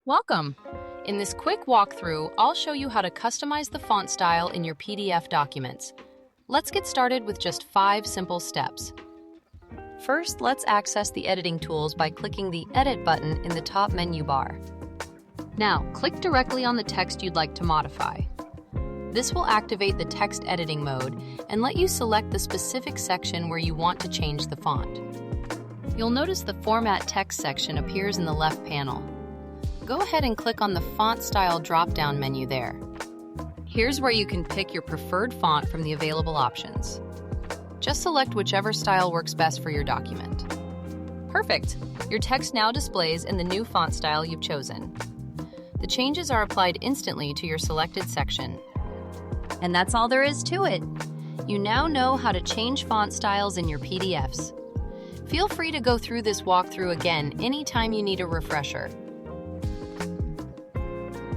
Welcome! In this quick walkthrough, I'll show you how to customize the font style in your PDF documents. Let's get started with just 5 simple steps. First, let's access the editing tools by clicking the Edit button in the top menu bar. Now, click directly on the text you'd like to modify. This will activate the text editing mode and let you select the specific section where you want to change the font. You'll notice the Format Text section appears in the left panel. Go ahead and click on the Font Style drop-down menu there. Here's where you can pick your preferred font from the available options. Just select whichever style works best for your document. Perfect! Your text now displays in the new font style you've chosen. The changes are applied instantly to your selected section. And that's all there is to it. You now know how to change font styles in your PDFs. Feel free to go through this walkthrough again anytime you need a refresher.